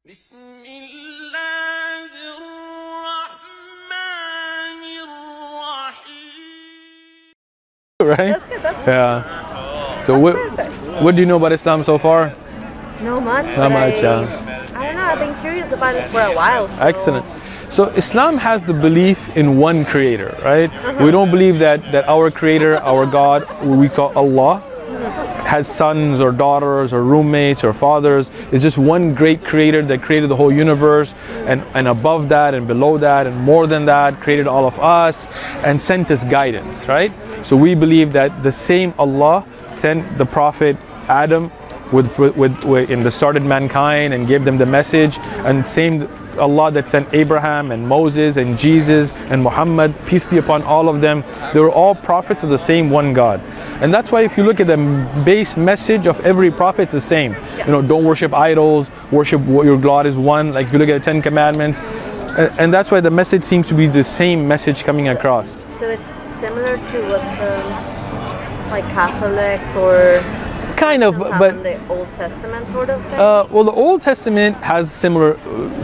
بسم الله الرحمن الرحيم. Right? That's good. That's So perfect. what do you know about Islam so far? No much. Not but much, I don't know. I've been curious about it for a while. So. Excellent. So Islam has the belief in one creator, right? We don't believe that our creator, our God, what we call Allah, has sons or daughters or roommates or fathers. It's just one great creator that created the whole universe, and above that and below that and more than that created all of us and sent us guidance, right? So we believe that the same Allah sent the Prophet Adam in the started mankind and gave them the message, and same Allah that sent Abraham and Moses and Jesus and Muhammad, peace be upon all of them. They were all prophets of the same one God. And that's why if you look at the base message of every prophet, it's the same. You know, don't worship idols, worship your God is one. Like if you look at the 10 Commandments, and that's why the message seems to be the same message coming across. So it's similar to what the like Catholics or Kind of, Christians have but in the Old Testament sort of thing. well, the Old Testament has similar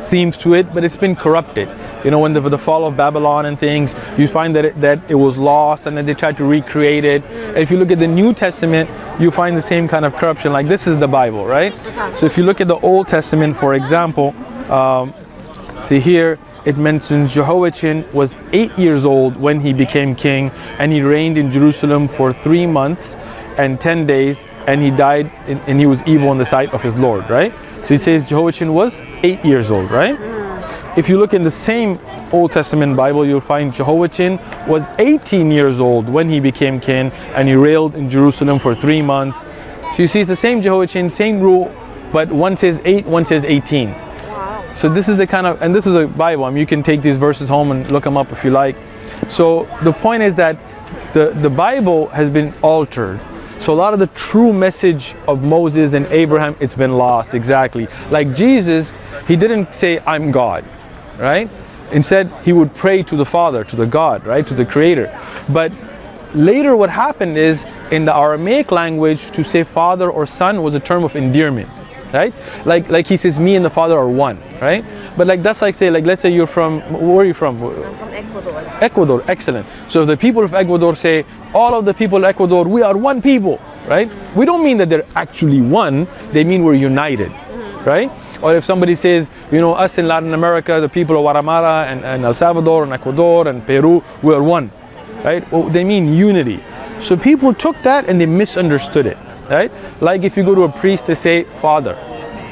themes to it, but it's been corrupted. You know, when the fall of Babylon and things, you find that it was lost, and then they tried to recreate it. And if you look at the New Testament, you find the same kind of corruption. Like this is the Bible, right? So if you look at the Old Testament, for example, see here, it mentions Jehoiachin was 8 years old when he became king, and he reigned in Jerusalem for 3 months and 10 days, and he died and he was evil in the sight of his Lord, right? So he says Jehoiachin was 8 years old, right? If you look in the same Old Testament Bible, you'll find Jehoiachin was 18 years old when he became king, and he reigned in Jerusalem for 3 months. So you see it's the same Jehoiachin, same rule, but one says 8, one says 18. Wow. So this is the kind of, and this is a Bible. I mean, you can take these verses home and look them up if you like. So the point is that the Bible has been altered. So a lot of the true message of Moses and Abraham, it's been lost, exactly. Like Jesus, he didn't say, I'm God, right? Instead, he would pray to the Father, to the God, right? To the Creator. But later what happened is, in the Aramaic language, to say father or son was a term of endearment, right? Like he says, me and the Father are one, right? But like that's like say, like let's say you're from, where are you from? I'm from Ecuador. Ecuador, excellent. So if the people of Ecuador say, all of the people of Ecuador, we are one people, right? We don't mean that they're actually one, they mean we're united, right? Or if somebody says, you know, us in Latin America, the people of Guatemala and El Salvador and Ecuador and Peru, we are one, right? Well, they mean unity. So people took that and they misunderstood it, right? Like if you go to a priest, they say father,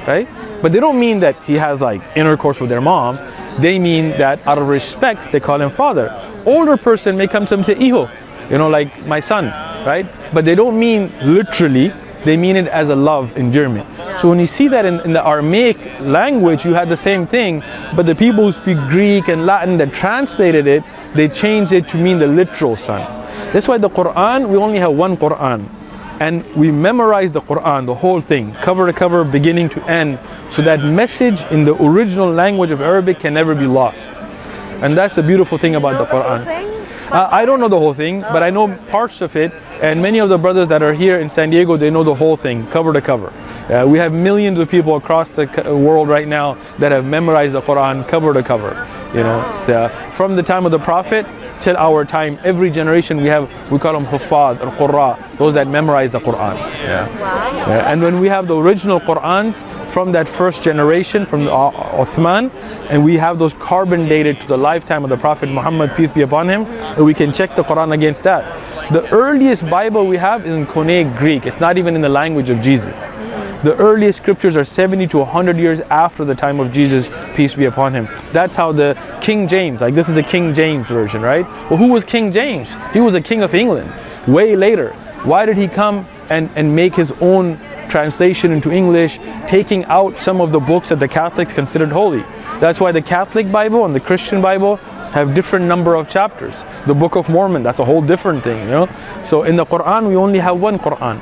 right? But they don't mean that he has like intercourse with their mom. They mean that out of respect, they call him father. Older person may come to him and say, hijo, you know, like my son, right? But they don't mean literally, they mean it as a love endearment. So when you see that in the Aramaic language, you had the same thing, but the people who speak Greek and Latin that translated it, they changed it to mean the literal sons. That's why the Quran, we only have one Quran. And we memorize the Quran, the whole thing, cover to cover, beginning to end, so that message in the original language of Arabic can never be lost. And that's the beautiful thing about the Quran. I don't know the whole thing, but I know parts of it, and many of the brothers that are here in San Diego, they know the whole thing, cover to cover. We have millions of people across the world right now that have memorized the Quran cover to cover. You know, from the time of the Prophet till our time, every generation we call them Huffaz or Qurra, those that memorize the Quran. And when we have the original Qurans from that first generation, from Uthman, and we have those carbon dated to the lifetime of the Prophet Muhammad, peace be upon him, and we can check the Quran against that. The earliest Bible we have is in Koine Greek. It's not even in the language of Jesus. The earliest scriptures are 70 to 100 years after the time of Jesus, peace be upon him. That's how the King James, like this is a King James version, right? Well, who was King James? He was a king of England, way later. Why did he come and make his own translation into English, taking out some of the books that the Catholics considered holy? That's why the Catholic Bible and the Christian Bible have different number of chapters. The Book of Mormon, that's a whole different thing, you know? So in the Quran, we only have one Quran.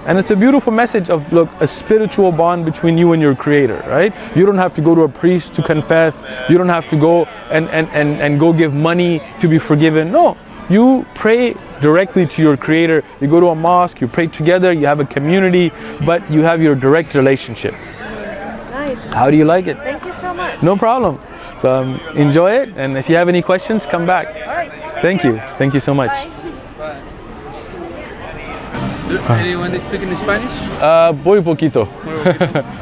And it's a beautiful message of, look, a spiritual bond between you and your Creator, right? You don't have to go to a priest to confess. You don't have to go and go give money to be forgiven. No, you pray directly to your Creator. You go to a mosque, you pray together, you have a community, but you have your direct relationship. Nice. How do you like it? Thank you. so much. No problem. So enjoy it, and if you have any questions, come back. All right. Thank you. Thank you so much. Bye. Anyone speaking Spanish? Muy poquito.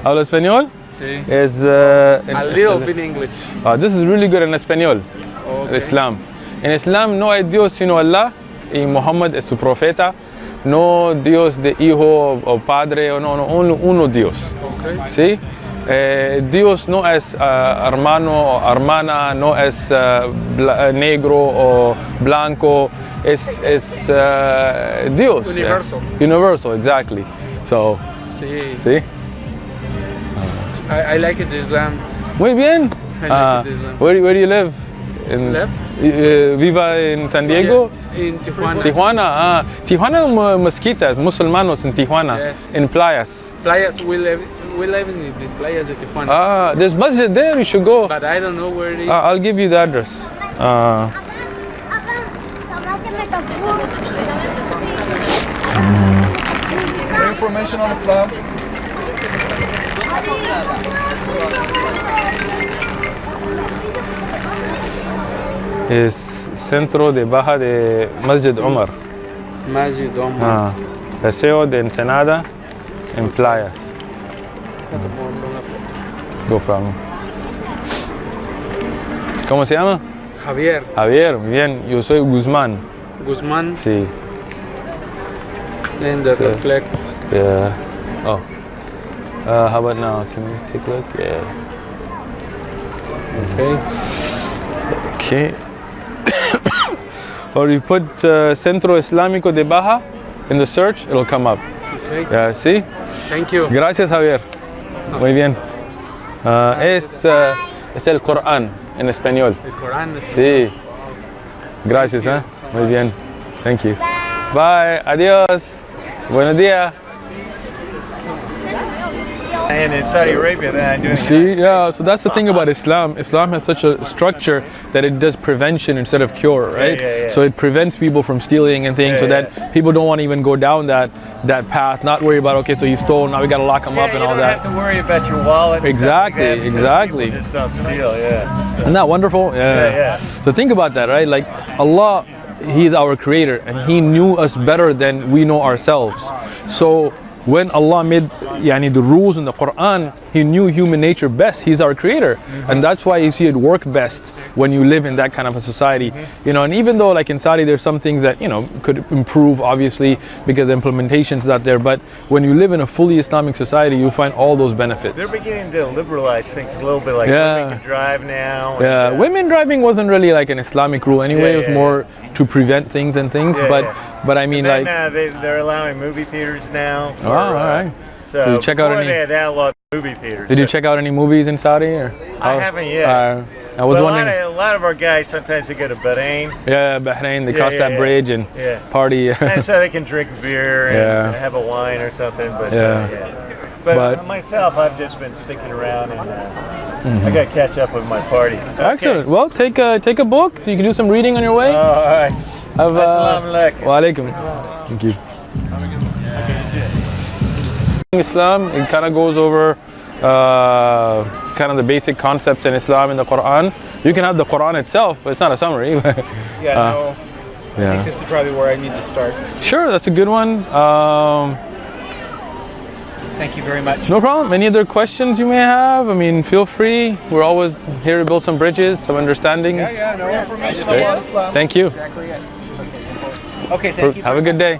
¿Hablo español? Sí. Es A little bit English. this is really good in español. Okay. Islam. En Islam no hay Dios sino Allah y Muhammad es su profeta. No Dios de hijo o padre, no, uno Dios. Okay. ¿Sí? Dios no es hermano o hermana, no es negro o blanco, es Dios. Universal. Universal, exactly. So, Sí. ¿sí? I like it, Islam. Muy bien. I like it, Islam. Where do you live? In, Live? Viva en San Diego? Yeah, in Tijuana. Tijuana, Tijuana mezquitas, musulmanos en Tijuana, Yes. en playas. Playas, we live in the playas de Tijuana. There's masjid there, you should go. But I don't know where it is. I'll give you the address. For information on Islam. Es centro de baja de Masjid Omar. Masjid Omar. Paseo de Ensenada en playas. No problem. ¿Cómo se llama? Javier Javier, muy bien. Yo soy Guzmán. Guzmán. Sí. And the Sí. reflect. Yeah. Oh. How about now? Can we take a look? Yeah. Okay. Okay. Or you put Centro Islámico de Baja in the search, it'll come up. Okay. Yeah, see? Thank you. Gracias, Javier. Muy bien. Es el Corán en español. El Corán. Sí. Gracias, ¿eh? Muy bien. Thank you. Bye. Adiós. Buenos días. And in Saudi Arabia, then I do. See, yeah, so that's the thing about Islam. Islam has such a structure that it does prevention instead of cure, right? yeah. So it prevents people from stealing and things, so Yeah, that people don't want to even go down that path, not worry about, okay, so he stole, now we got to lock him up and you all don't that. have to worry about your wallet. and stuff like Exactly, that because exactly. people just don't steal, yeah. So, Isn't that wonderful? yeah. So think about that, right? Like Allah, He's our creator and He knew us better than we know ourselves. So when Allah made the rules in the Quran, He knew human nature best. He's our creator. And that's why you see it work best when you live in that kind of a society. You know, and even though like in Saudi there's some things that, could improve obviously because the implementation's not there, but when you live in a fully Islamic society, you find all those benefits. they're beginning to liberalize things a little bit, like Yeah. women can drive now. and, Yeah, women driving wasn't really like an Islamic rule anyway. Yeah, It was yeah, more to prevent things and things. Yeah, but yeah. but I mean Then, like, they're allowing movie theaters now. oh, all right. So Did you check out before any- they had outlawed movie theaters. Did you So- check out any movies in Saudi or? I haven't yet. I was But wondering. a lot of our guys sometimes they go to Bahrain, Yeah, Bahrain. They Yeah, cross yeah, that yeah. bridge and Yeah. party. and so they can drink beer and Yeah. have a wine or something. But Yeah. But But- myself, I've just been sticking around, and I got to catch up with my party. Okay. Excellent. Well, take a book so you can do some reading on your way. All right. Have, Assalamu alaikum. Wa alaikum. Thank you. Islam, it kind of goes over kind of the basic concepts in Islam in the Quran. You can have the Quran itself, but it's not a summary. Yeah, no. I yeah. think this is probably where I need to start. Sure, that's a good one. Thank you very much. No problem. Any other questions you may have? I mean, feel free. We're always here to build some bridges, some understandings. Yeah, no information Okay. on Islam. Thank you. Exactly it. Okay, thank you. Have a good day.